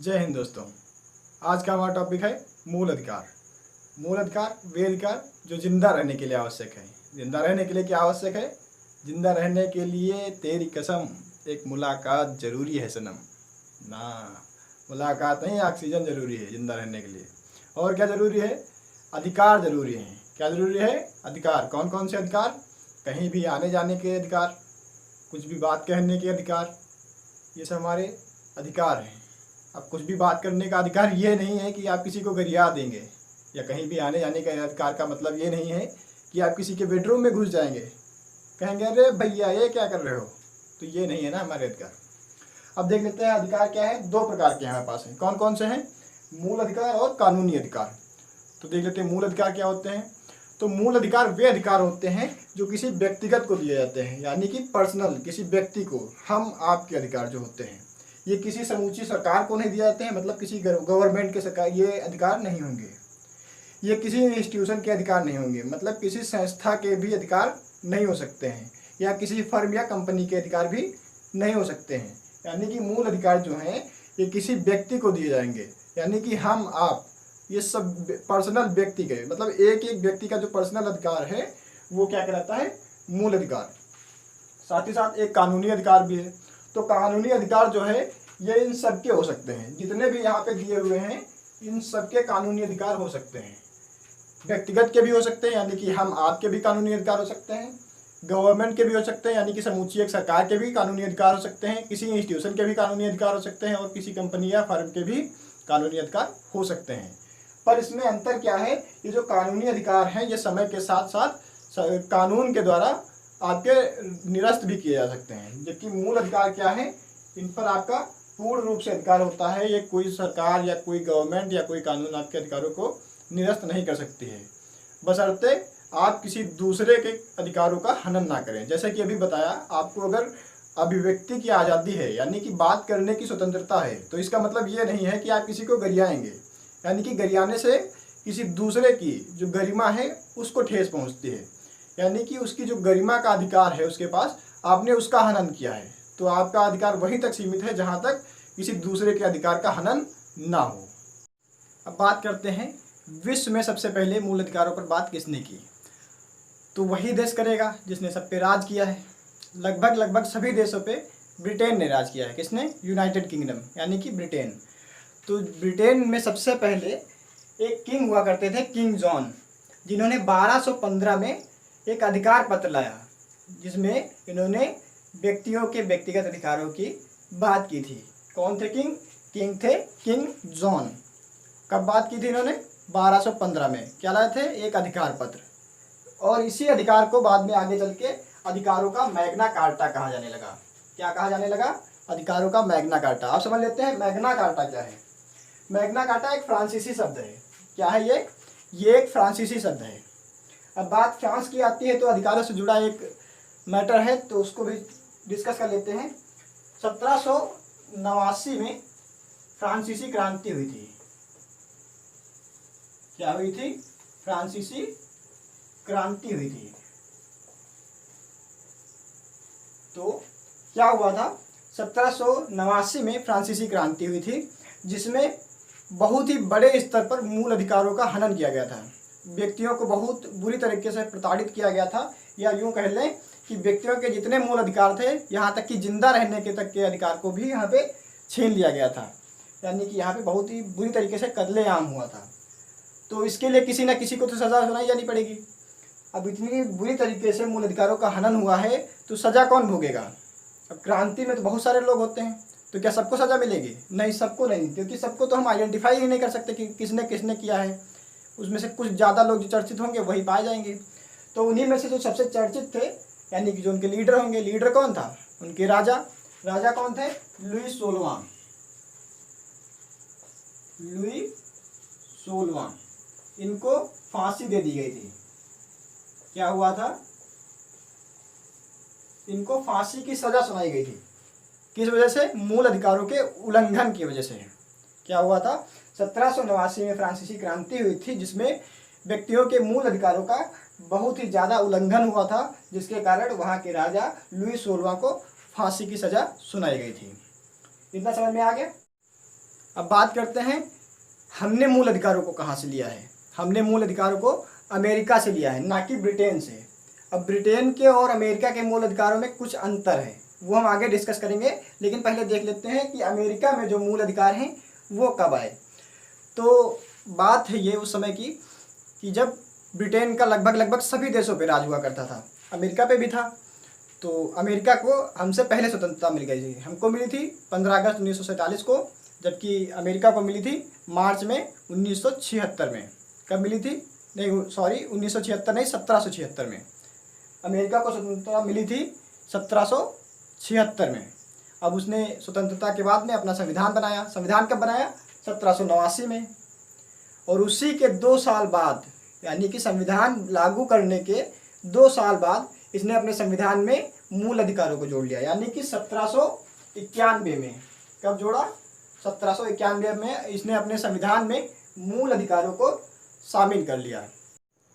जय हिंद दोस्तों। आज का हमारा टॉपिक है मूल अधिकार। मूल अधिकार वे अधिकार जो जिंदा रहने के लिए आवश्यक है। जिंदा रहने के लिए क्या आवश्यक है? जिंदा रहने के लिए तेरी कसम एक मुलाकात जरूरी है सनम। ना, मुलाकात नहीं, ऑक्सीजन जरूरी है जिंदा रहने के लिए। और क्या जरूरी है? अधिकार जरूरी है। क्या जरूरी है? अधिकार। कौन कौन से अधिकार? कहीं भी आने जाने के अधिकार, कुछ भी बात कहने के अधिकार, ये सब हमारे अधिकार हैं। अब कुछ भी बात करने का अधिकार ये नहीं है कि आप किसी को गरिया देंगे, या कहीं भी आने जाने का अधिकार का मतलब ये नहीं है कि आप किसी के बेडरूम में घुस जाएंगे, कहेंगे अरे भैया ये क्या कर रहे हो। तो ये नहीं है ना हमारे अधिकार। अब देख लेते हैं अधिकार क्या है। दो प्रकार के हमारे पास हैं। कौन कौन से हैं? मूल अधिकार और कानूनी अधिकार। तो देख लेते हैं मूल अधिकार क्या होते हैं। तो मूल अधिकार वे अधिकार होते हैं जो किसी व्यक्तिगत को दिए जाते हैं, यानी कि पर्सनल, किसी व्यक्ति को। हम आपके अधिकार जो होते हैं ये किसी समूची सरकार को नहीं दिए जाते हैं, मतलब किसी गवर्नमेंट के सरकार ये अधिकार नहीं होंगे। ये किसी इंस्टीट्यूशन के अधिकार नहीं होंगे, मतलब किसी संस्था के भी अधिकार नहीं हो सकते हैं, या किसी फर्म या कंपनी के अधिकार भी नहीं हो सकते हैं। यानी कि मूल अधिकार जो हैं ये किसी व्यक्ति को दिए जाएंगे, यानी कि हम आप ये सब पर्सनल व्यक्ति के, मतलब एक एक व्यक्ति का जो पर्सनल अधिकार है वो क्या कहलाता है? मूल अधिकार। साथ ही साथ एक कानूनी अधिकार भी है। तो कानूनी अधिकार जो है ये इन सब के हो सकते हैं, जितने भी यहाँ पे दिए हुए हैं इन सब के कानूनी अधिकार हो सकते हैं। व्यक्तिगत के भी हो सकते हैं, यानी कि हम आपके भी कानूनी अधिकार हो सकते हैं। गवर्नमेंट के भी हो सकते हैं, यानी कि समूची एक सरकार के भी कानूनी अधिकार हो सकते हैं। किसी इंस्टीट्यूशन के भी कानूनी अधिकार हो सकते हैं, और किसी कंपनी या फर्म के भी कानूनी अधिकार हो सकते हैं। पर इसमें अंतर क्या है? ये जो कानूनी अधिकार हैं ये समय के साथ साथ कानून के द्वारा आपके निरस्त भी किए जा सकते हैं, जबकि मूल अधिकार क्या है? इन पर आपका पूर्ण रूप से अधिकार होता है। ये कोई सरकार या कोई गवर्नमेंट या कोई कानून आपके अधिकारों को निरस्त नहीं कर सकती है, बशर्ते आप किसी दूसरे के अधिकारों का हनन ना करें। जैसे कि अभी बताया आपको, अगर अभिव्यक्ति की आज़ादी है, यानी कि बात करने की स्वतंत्रता है, तो इसका मतलब ये नहीं है कि आप किसी को गरियाएंगे, यानी कि गरियाने से किसी दूसरे की जो गरिमा है उसको ठेस पहुंचती है, यानी कि उसकी जो गरिमा का अधिकार है उसके पास, आपने उसका हनन किया है। तो आपका अधिकार वहीं तक सीमित है जहां तक किसी दूसरे के अधिकार का हनन ना हो। अब बात करते हैं विश्व में सबसे पहले मूल अधिकारों पर बात किसने की। तो वही देश करेगा जिसने सब पे राज किया है। लगभग सभी देशों पे ब्रिटेन ने राज किया है। किसने? यूनाइटेड किंगडम, यानी कि ब्रिटेन। तो ब्रिटेन में सबसे पहले एक किंग हुआ करते थे, किंग जॉन, जिन्होंने 1215 में एक अधिकार पत्र लाया, जिसमें इन्होंने व्यक्तियों के व्यक्तिगत अधिकारों की बात की थी। कौन थे किंग? किंग थे किंग जॉन। कब बात की थी इन्होंने? 1215 में। क्या लाए थे? एक अधिकार पत्र। और इसी अधिकार को बाद में आगे चल के अधिकारों का मैग्ना कार्टा कहा जाने लगा। क्या कहा जाने लगा? अधिकारों का मैग्ना कार्टा। आप समझ लेते हैं मैग्ना कार्टा क्या है। मैग्ना कार्टा एक फ्रांसीसी शब्द है। क्या है ये एक फ्रांसीसी शब्द है। अब बात फ्रांस की आती है तो अधिकारों से जुड़ा एक मैटर है, तो उसको भी डिस्कस कर लेते हैं। 1789 में फ्रांसीसी क्रांति हुई थी। क्या हुई थी? फ्रांसीसी क्रांति हुई थी। तो क्या हुआ था? 1789 में फ्रांसीसी क्रांति हुई थी, जिसमें बहुत ही बड़े स्तर पर मूल अधिकारों का हनन किया गया था। व्यक्तियों को बहुत बुरी तरीके से प्रताड़ित किया गया था, या यूं कह लें कि व्यक्तियों के जितने मूल अधिकार थे, यहाँ तक कि जिंदा रहने के तक के अधिकार को भी यहाँ पे छीन लिया गया था। यानी कि यहाँ पे बहुत ही बुरी तरीके से कत्लेआम हुआ था। तो इसके लिए किसी न किसी को तो सज़ा सुनाई जानी पड़ेगी। अब इतनी बुरी तरीके से मूल अधिकारों का हनन हुआ है तो सज़ा कौन भोगेगा? अब क्रांति में तो बहुत सारे लोग होते हैं, तो क्या सबको सज़ा मिलेगी? नहीं, सबको नहीं, क्योंकि सबको तो हम आइडेंटिफाई ही नहीं कर सकते कि किसने किसने किया है। उसमें से कुछ ज़्यादा लोग जो चर्चित होंगे वही पाए जाएंगे। तो उन्हीं में से जो सबसे चर्चित थे, यानी कि जो उनके लीडर होंगे। लीडर कौन था? उनके राजा। राजा कौन थे? लुई 16वां। लुई 16वां। इनको फांसी दे दी गई थी। क्या हुआ था? इनको फांसी की सजा सुनाई गई थी। किस वजह से? मूल अधिकारों के उल्लंघन की वजह से। क्या हुआ था? 1789 में फ्रांसीसी क्रांति हुई थी, जिसमें व्यक्तियों के मूल अधिकारों का बहुत ही ज़्यादा उल्लंघन हुआ था, जिसके कारण वहाँ के राजा लुई 16वां को फांसी की सज़ा सुनाई गई थी। इतना समझ में आ गया? अब बात करते हैं हमने मूल अधिकारों को कहाँ से लिया है। हमने मूल अधिकारों को अमेरिका से लिया है, ना कि ब्रिटेन से। अब ब्रिटेन के और अमेरिका के मूल अधिकारों में कुछ अंतर है, वो हम आगे डिस्कस करेंगे, लेकिन पहले देख लेते हैं कि अमेरिका में जो मूल अधिकार हैं वो कब आए। तो बात है ये उस समय की कि जब ब्रिटेन का लगभग सभी देशों पे राज हुआ करता था, अमेरिका पे भी था। तो अमेरिका को हमसे पहले स्वतंत्रता मिल गई थी। हमको मिली थी 15 अगस्त 1947 को, जबकि अमेरिका को मिली थी मार्च में 1976 में। कब मिली थी? नहीं सॉरी, 1976 नहीं, 1776 में। अमेरिका को स्वतंत्रता मिली थी 1776 में। अब उसने स्वतंत्रता के बाद में अपना संविधान बनाया। संविधान कब बनाया? 1789 में। और उसी के 2 साल बाद, यानी कि संविधान लागू करने के 2 साल बाद इसने अपने संविधान में मूल अधिकारों को जोड़ लिया, यानी कि 1791 में। कब जोड़ा? 1791 में इसने अपने संविधान में मूल अधिकारों को शामिल कर लिया।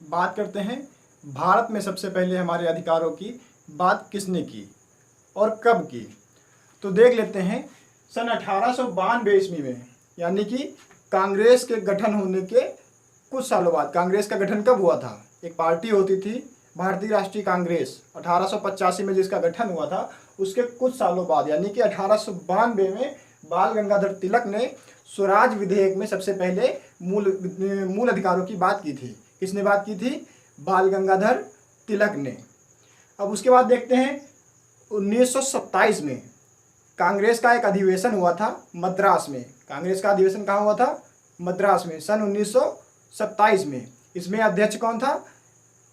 बात करते हैं भारत में सबसे पहले हमारे अधिकारों की बात किसने की और कब की। तो देख लेते हैं सन 1892 ईस्वी में, यानी कि कांग्रेस के गठन होने के कुछ सालों बाद। कांग्रेस का गठन कब हुआ था? एक पार्टी होती थी भारतीय राष्ट्रीय कांग्रेस, 1885 में जिसका गठन हुआ था, उसके कुछ सालों बाद यानी कि 1892 में बाल गंगाधर तिलक ने स्वराज विधेयक में सबसे पहले मूल अधिकारों की बात की थी। किसने बात की थी? बाल गंगाधर तिलक ने। अब उसके बाद देखते हैं 1927 में कांग्रेस का एक अधिवेशन हुआ था मद्रास में। कांग्रेस का अधिवेशन कहाँ हुआ था? मद्रास में, सन 1927 में। इसमें अध्यक्ष कौन था?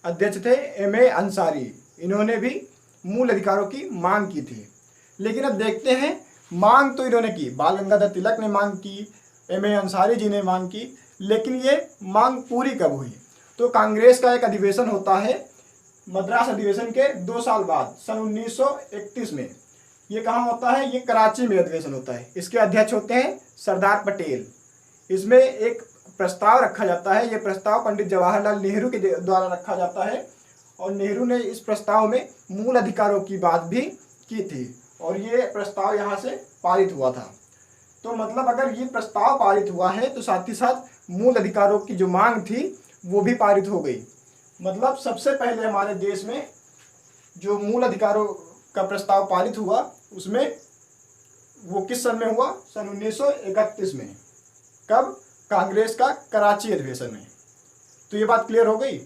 अध्यक्ष थे M.A. अंसारी। इन्होंने भी मूल अधिकारों की मांग की थी। लेकिन अब देखते हैं, मांग तो इन्होंने की, बाल गंगाधर तिलक ने मांग की, M.A. अंसारी जी ने मांग की, लेकिन ये मांग पूरी कब हुई? तो कांग्रेस का एक अधिवेशन होता है मद्रास अधिवेशन के 2 साल बाद, सन 1931 में। ये कहाँ होता है? ये कराची में अधिवेशन होता है। इसके अध्यक्ष होते हैं सरदार पटेल। इसमें एक प्रस्ताव रखा जाता है। ये प्रस्ताव पंडित जवाहरलाल नेहरू के द्वारा रखा जाता है, और नेहरू ने इस प्रस्ताव में मूल अधिकारों की बात भी की थी, और ये प्रस्ताव यहाँ से पारित हुआ था। तो मतलब अगर ये प्रस्ताव पारित हुआ है तो साथ ही साथ मूल अधिकारों की जो मांग थी वो भी पारित हो गई। मतलब सबसे पहले हमारे देश में जो मूल अधिकारों का प्रस्ताव पारित हुआ, उसमें वो किस सन में हुआ? सन 1931 में। कब? कांग्रेस का कराची अधिवेशन में। तो ये बात क्लियर हो गई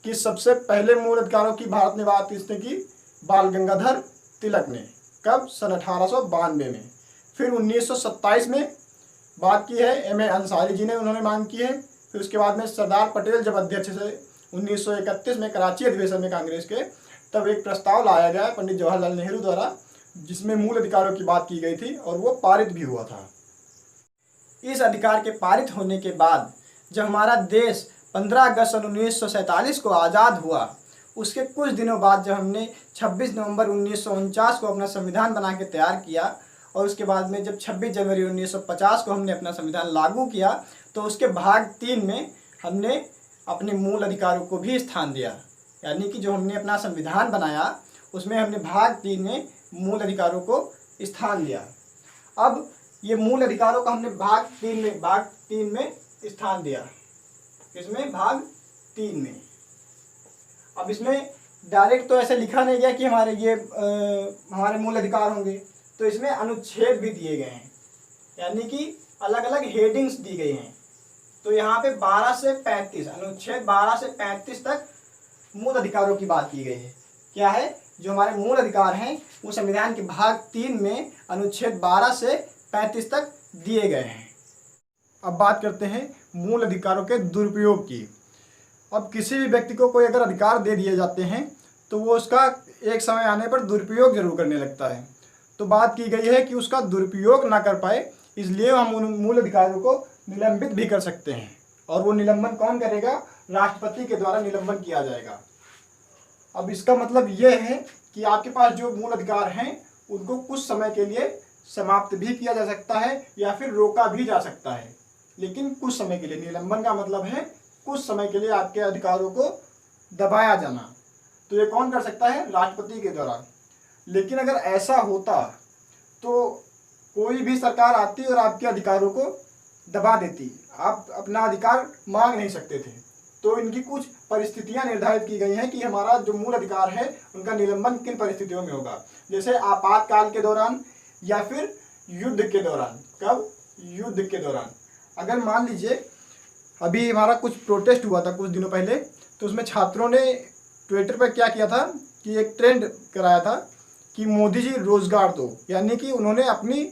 कि सबसे पहले मूल अधिकारों की भारत में बात किसने की? बाल गंगाधर तिलक ने। कब? सन 1892 में। फिर 1927 में बात की है M.A. अंसारी जी ने, उन्होंने मांग की है। फिर उसके बाद में सरदार पटेल जब अध्यक्ष थे 1931 में कराची अधिवेशन में कांग्रेस के, तब एक प्रस्ताव लाया गया पंडित जवाहरलाल नेहरू द्वारा, जिसमें मूल अधिकारों की बात की गई थी, और वो पारित भी हुआ था। इस अधिकार के पारित होने के बाद जब हमारा देश 15 अगस्त सन 1947 को आज़ाद हुआ, उसके कुछ दिनों बाद जब हमने 26 नवंबर 1949 को अपना संविधान बना के तैयार किया, और उसके बाद में जब 26 जनवरी 1950 को हमने अपना संविधान लागू किया, तो उसके भाग 3 में हमने अपने मूल अधिकारों को भी स्थान दिया। यानी कि जो हमने अपना संविधान बनाया उसमें हमने भाग 3 में मूल अधिकारों को स्थान दिया। अब ये मूल अधिकारों का हमने भाग 3 में स्थान दिया। इसमें भाग 3 में। अब इसमें डायरेक्ट तो ऐसे लिखा नहीं गया कि हमारे मूल अधिकार होंगे, तो इसमें अनुच्छेद भी दिए गए हैं, यानी कि अलग अलग हेडिंग्स दी गई हैं। तो यहाँ पे 12 से 35, अनुच्छेद 12 से 35 तक मूल अधिकारों की बात की गई है। क्या है? जो हमारे मूल अधिकार हैं वो संविधान के भाग 3 में अनुच्छेद 12 से 35 तक दिए गए हैं। अब बात करते हैं मूल अधिकारों के दुरुपयोग की। अब किसी भी व्यक्ति को कोई अगर अधिकार दे दिए जाते हैं तो वो उसका एक समय आने पर दुरुपयोग जरूर करने लगता है। तो बात की गई है कि उसका दुरुपयोग ना कर पाए, इसलिए हम उन मूल अधिकारों को निलंबित भी कर सकते हैं। और वो निलंबन कौन करेगा? राष्ट्रपति के द्वारा निलंबन किया जाएगा। अब इसका मतलब ये है कि आपके पास जो मूल अधिकार हैं उनको कुछ समय के लिए समाप्त भी किया जा सकता है या फिर रोका भी जा सकता है, लेकिन कुछ समय के लिए। निलंबन का मतलब है कुछ समय के लिए आपके अधिकारों को दबाया जाना। तो ये कौन कर सकता है? राष्ट्रपति के द्वारा। लेकिन अगर ऐसा होता तो कोई भी सरकार आती और आपके अधिकारों को दबा देती, आप अपना अधिकार मांग नहीं सकते थे। तो इनकी कुछ परिस्थितियां निर्धारित की गई हैं कि हमारा जो मूल अधिकार है उनका निलंबन किन परिस्थितियों में होगा, जैसे आपातकाल के दौरान या फिर युद्ध के दौरान। कब? युद्ध के दौरान। अगर मान लीजिए अभी हमारा कुछ प्रोटेस्ट हुआ था कुछ दिनों पहले, तो उसमें छात्रों ने ट्विटर पर क्या किया था कि एक ट्रेंड कराया था कि मोदी जी रोजगार दो, यानी कि उन्होंने अपनी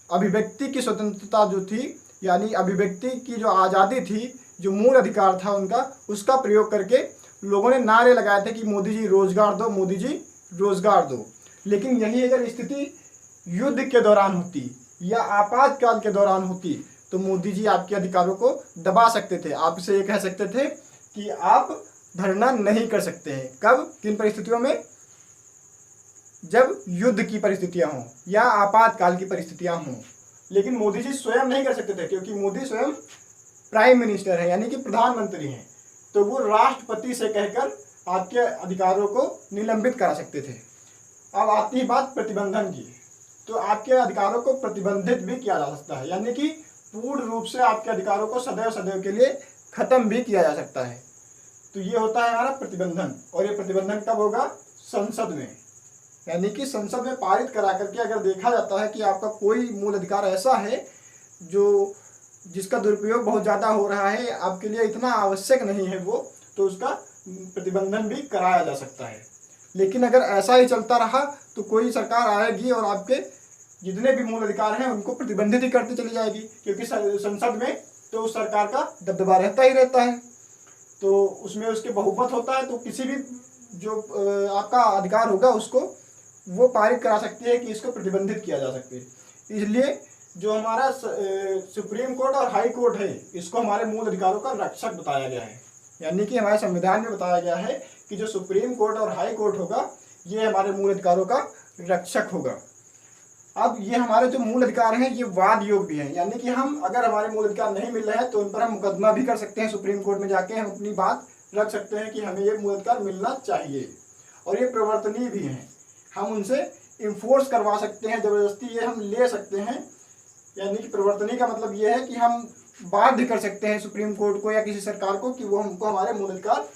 अभिव्यक्ति की स्वतंत्रता जो थी, यानी अभिव्यक्ति की जो आज़ादी थी, जो मूल अधिकार था उनका, उसका प्रयोग करके लोगों ने नारे लगाए थे कि मोदी जी रोजगार दो, मोदी जी रोजगार दो। लेकिन यही अगर स्थिति युद्ध के दौरान होती या आपातकाल के दौरान होती तो मोदी जी आपके अधिकारों को दबा सकते थे, आपसे ये कह सकते थे कि आप धरना नहीं कर सकते हैं। कब? किन परिस्थितियों में? जब युद्ध की परिस्थितियां हों या आपातकाल की परिस्थितियां हों। लेकिन मोदी जी स्वयं नहीं कर सकते थे, क्योंकि मोदी स्वयं प्राइम मिनिस्टर है, यानी कि प्रधानमंत्री हैं। तो वो राष्ट्रपति से कहकर आपके अधिकारों को निलंबित करा सकते थे। अब आती है बात प्रतिबंधन की, तो आपके अधिकारों को प्रतिबंधित भी किया जा सकता है, यानी कि पूर्ण रूप से आपके अधिकारों को सदैव सदैव के लिए खत्म भी किया जा सकता है। तो ये होता है हमारा प्रतिबंधन। और ये प्रतिबंधन कब होगा? संसद में, यानी कि संसद में पारित करा करके अगर देखा जाता है कि आपका कोई मूल अधिकार ऐसा है जो जिसका दुरुपयोग बहुत ज़्यादा हो रहा है, आपके लिए इतना आवश्यक नहीं है वो, तो उसका प्रतिबंधन भी कराया जा सकता है। लेकिन अगर ऐसा ही चलता रहा तो कोई सरकार आएगी और आपके जितने भी मूल अधिकार हैं उनको प्रतिबंधित ही करती चली जाएगी, क्योंकि संसद में तो उस सरकार का दबदबा रहता ही रहता है, तो उसमें उसके बहुमत होता है, तो किसी भी जो आपका अधिकार होगा उसको वो पारित करा सकती है कि इसको प्रतिबंधित किया जा सके। इसलिए जो हमारा सुप्रीम कोर्ट और हाई कोर्ट है, इसको हमारे मूल अधिकारों का रक्षक बताया गया है। यानी कि हमारे संविधान में बताया गया है कि जो सुप्रीम कोर्ट और हाई कोर्ट होगा ये हमारे मूल अधिकारों का रक्षक होगा। अब ये हमारे जो मूल अधिकार हैं ये वाद योग भी हैं, यानी कि हम अगर हमारे मूल अधिकार नहीं मिल रहे हैं तो उन पर हम मुकदमा भी कर सकते हैं, सुप्रीम कोर्ट में जाके हम अपनी बात रख सकते हैं कि हमें ये मूल अधिकार मिलना चाहिए। और ये प्रवर्तनीय भी हैं, हम उनसे इन्फोर्स करवा सकते हैं, ज़बरदस्ती ये हम ले सकते हैं। यानी कि प्रवर्तनीय का मतलब ये है कि हम बाध्य कर सकते हैं सुप्रीम कोर्ट को या किसी सरकार को कि वो हमको हमारे मूल अधिकार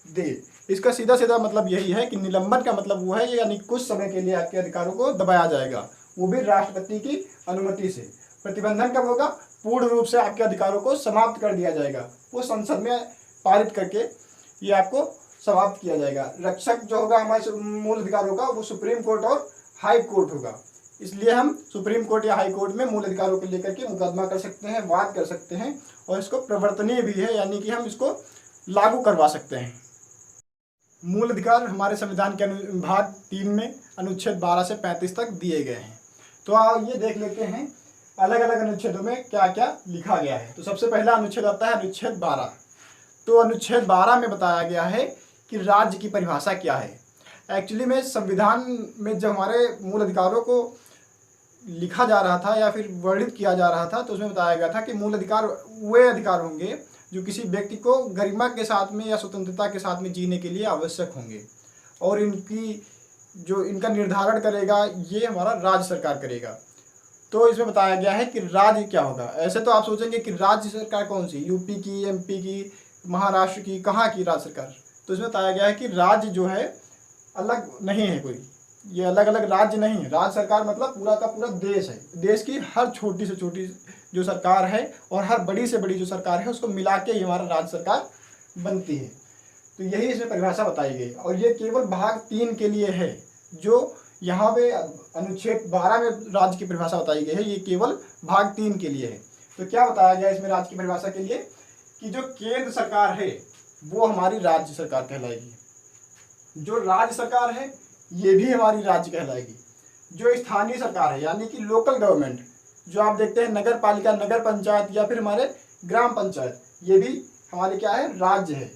दे। इसका सीधा सीधा मतलब यही है कि निलंबन का मतलब वो है, यानी कुछ समय के लिए आपके अधिकारों को दबाया जाएगा, वो भी राष्ट्रपति की अनुमति से। प्रतिबंधन कब होगा? पूर्ण रूप से आपके अधिकारों को समाप्त कर दिया जाएगा, वो संसद में पारित करके ये आपको समाप्त किया जाएगा। रक्षक जो होगा हमारे मूल अधिकारों का वो सुप्रीम कोर्ट और हाई कोर्ट होगा। इसलिए हम सुप्रीम कोर्ट या हाई कोर्ट में मूल अधिकारों को लेकर के मुकदमा कर सकते हैं, वाद कर सकते हैं, और इसको प्रवर्तनीय भी है, यानी कि हम इसको लागू करवा सकते हैं। मूल अधिकार हमारे संविधान के भाग 3 में अनुच्छेद 12 से 35 तक दिए गए हैं। तो आओ ये देख लेते हैं अलग अलग अनुच्छेदों में क्या क्या लिखा गया है। तो सबसे पहला अनुच्छेद आता है अनुच्छेद 12। तो अनुच्छेद 12 में बताया गया है कि राज्य की परिभाषा क्या है। एक्चुअली में संविधान में जब हमारे मूल अधिकारों को लिखा जा रहा था या फिर वर्णित किया जा रहा था तो उसमें बताया गया था कि मूल अधिकार वे अधिकार होंगे जो किसी व्यक्ति को गरिमा के साथ में या स्वतंत्रता के साथ में जीने के लिए आवश्यक होंगे, और इनका निर्धारण करेगा ये हमारा राज्य सरकार करेगा। तो इसमें बताया गया है कि राज्य क्या होगा। ऐसे तो आप सोचेंगे कि राज्य सरकार कौन सी, यूपी की, एमपी की, महाराष्ट्र की, कहाँ की राज्य सरकार। तो इसमें बताया गया है कि राज्य जो है अलग नहीं है कोई, ये अलग अलग राज्य नहीं है। राज्य सरकार मतलब पूरा का पूरा देश है, देश की हर छोटी से छोटी जो सरकार है और हर बड़ी से बड़ी जो सरकार है उसको मिला के ये हमारा राज्य सरकार बनती है। तो यही इसमें परिभाषा बताई गई, और ये केवल भाग 3 के लिए है। जो यहाँ पे अनुच्छेद 12 में राज्य की परिभाषा बताई गई है ये केवल भाग 3 के लिए है। तो क्या बताया गया इसमें राज्य की परिभाषा के लिए कि जो केंद्र सरकार है वो हमारी राज्य सरकार कहलाएगी, जो राज्य सरकार है ये भी हमारी राज्य कहलाएगी, जो स्थानीय सरकार है यानी कि लोकल गवर्नमेंट जो आप देखते हैं नगर पालिका, नगर पंचायत या फिर हमारे ग्राम पंचायत, ये भी हमारे क्या है, राज्य है।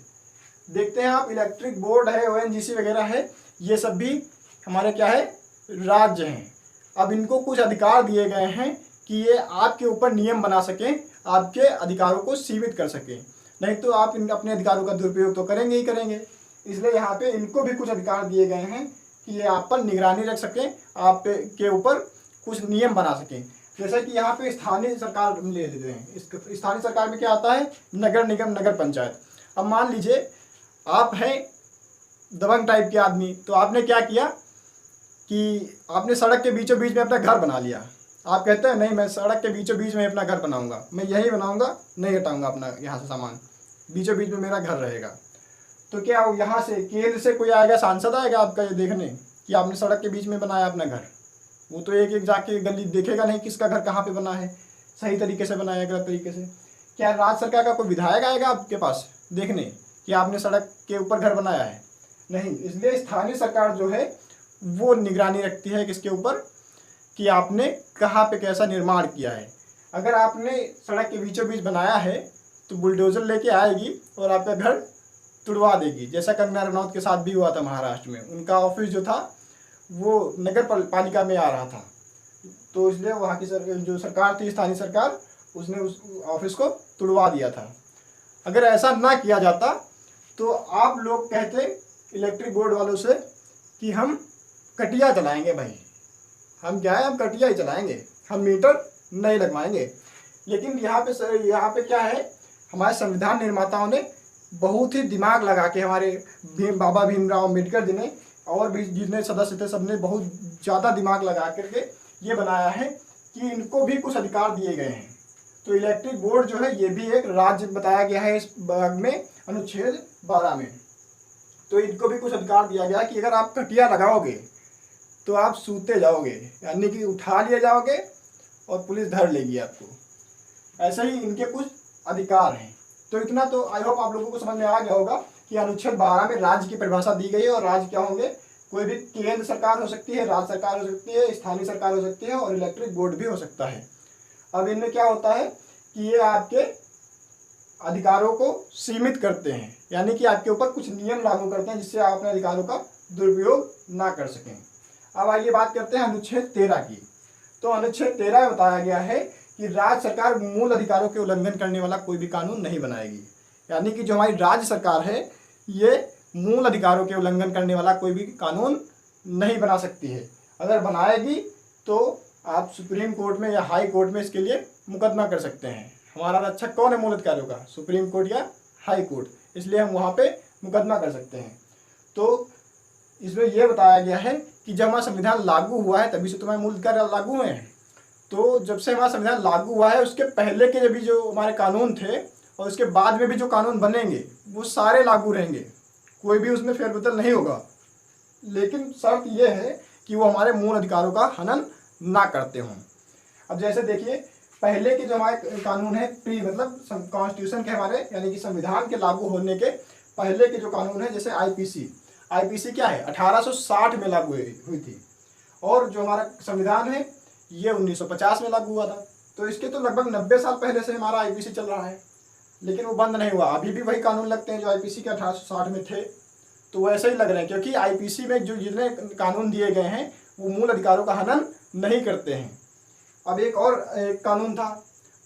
देखते हैं आप इलेक्ट्रिक बोर्ड है, ओएनजीसी वगैरह है, ये सब भी हमारे क्या है, राज्य हैं। अब इनको कुछ अधिकार दिए गए हैं कि ये आपके ऊपर नियम बना सकें, आपके अधिकारों को सीमित कर सकें, नहीं तो आप अपने अधिकारों का दुरुपयोग तो करेंगे ही करेंगे। इसलिए यहाँ पे इनको भी कुछ अधिकार दिए गए हैं कि ये आप पर निगरानी रख सकें, आप के ऊपर कुछ नियम बना सकें। जैसे कि यहाँ पे स्थानीय सरकार ले लेते हैं। इस स्थानीय सरकार में क्या आता है, नगर निगम, नगर पंचायत। अब मान लीजिए आप हैं दबंग टाइप के आदमी, तो आपने क्या किया कि आपने सड़क के बीचों बीच में अपना घर बना लिया। आप कहते हैं नहीं, मैं सड़क के बीचों बीच में अपना घर बनाऊंगा, मैं यही बनाऊंगा, नहीं हटाऊंगा अपना यहाँ से सामान, बीचों बीच में मेरा घर रहेगा। तो क्या हो, यहाँ से केंद्र से कोई आएगा, सांसद आएगा आपका ये देखने कि आपने सड़क के बीच में बनाया अपना घर? वो तो एक एक जाके गली देखेगा नहीं किसका घर कहाँ पे बना है, सही तरीके से बनाया, गलत तरीके से। क्या राज्य सरकार का कोई विधायक आएगा आपके पास देखने कि आपने सड़क के ऊपर घर बनाया है? नहीं। इसलिए स्थानीय सरकार जो है वो निगरानी रखती है किसके ऊपर, कि आपने कहाँ पे कैसा निर्माण किया है। अगर आपने सड़क के बीचों बीच बनाया है तो बुलडोजर लेके आएगी और आपका घर तुड़वा देगी, जैसा कंगना रनौत के साथ भी हुआ था महाराष्ट्र में। उनका ऑफिस जो था वो नगर पालिका में आ रहा था, तो इसलिए वहाँ की जो सरकार थी, स्थानीय सरकार, उसने उस ऑफिस को तुड़वा दिया था। अगर ऐसा ना किया जाता तो आप लोग कहते इलेक्ट्रिक बोर्ड वालों से कि हम कटिया चलाएंगे भाई, हम क्या है, हम कटिया ही चलाएंगे, हम मीटर नहीं लगवाएंगे। लेकिन यहाँ पे क्या है, हमारे संविधान निर्माताओं ने बहुत ही दिमाग लगा के, हमारे बाबा भीमराव अम्बेडकर जी ने और भी जितने सदस्य थे सबने बहुत ज़्यादा दिमाग लगा करके ये बनाया है कि इनको भी कुछ अधिकार दिए गए हैं। तो इलेक्ट्रिक बोर्ड जो है ये भी एक राज्य बताया गया है इस भाग में, अनुच्छेद 12 में। तो इनको भी कुछ अधिकार दिया गया है कि अगर आप कटिया लगाओगे तो आप सूते जाओगे, यानी कि उठा लिए जाओगे और पुलिस धर लेगी आपको। ऐसे ही इनके कुछ अधिकार हैं। तो इतना तो आई होप आप लोगों को समझ में आ गया होगा कि अनुच्छेद 12 में राज्य की परिभाषा दी गई है। और राज्य क्या होंगे, कोई भी केंद्र सरकार हो सकती है, राज्य सरकार हो सकती है, स्थानीय सरकार हो सकती है और इलेक्ट्रिक बोर्ड भी हो सकता है। अब इनमें क्या होता है कि ये आपके अधिकारों को सीमित करते हैं, यानी कि आपके ऊपर कुछ नियम लागू करते हैं जिससे आप अपने अधिकारों का दुरुपयोग ना कर सकें। अब आइए बात करते हैं अनुच्छेद 13 की। तो अनुच्छेद 13 में बताया गया है कि राज्य सरकार मूल अधिकारों के उल्लंघन करने वाला कोई भी कानून नहीं बनाएगी। यानी कि जो हमारी राज्य सरकार है ये मूल अधिकारों के उल्लंघन करने वाला कोई भी कानून नहीं बना सकती है। अगर बनाएगी तो आप सुप्रीम कोर्ट में या हाई कोर्ट में इसके लिए मुकदमा कर सकते हैं। हमारा रक्षक कौन है मूल अधिकारों का, सुप्रीम कोर्ट या हाई कोर्ट, इसलिए हम वहाँ पे मुकदमा कर सकते हैं। तो इसमें यह बताया गया है कि जब हमारा संविधान लागू हुआ है तभी से तो हमारे मूल अधिकार लागू हुए हैं। तो जब से हमारा संविधान लागू हुआ है उसके पहले के भी जो हमारे कानून थे और उसके बाद में भी जो कानून बनेंगे वो सारे लागू रहेंगे, कोई भी उसमें फेरबदल नहीं होगा। लेकिन शर्त यह है कि वो हमारे मूल अधिकारों का हनन ना करते हों। अब जैसे देखिए पहले के जो हमारे कानून है प्री मतलब कॉन्स्टिट्यूशन के हमारे यानी कि संविधान के लागू होने के पहले के जो कानून है, जैसे आईपीसी क्या है 1860 में लागू हुई थी और जो हमारा संविधान है ये 1950 में लागू हुआ था। तो इसके तो लगभग 90 साल पहले से हमारा आईपीसी चल रहा है, लेकिन वो बंद नहीं हुआ। अभी भी वही कानून लगते हैं जो आईपीसी के 1860 में थे, तो वैसे ही लग रहे हैं, क्योंकि आईपीसी में जो जितने कानून दिए गए हैं वो मूल अधिकारों का हनन नहीं करते हैं। अब एक और कानून था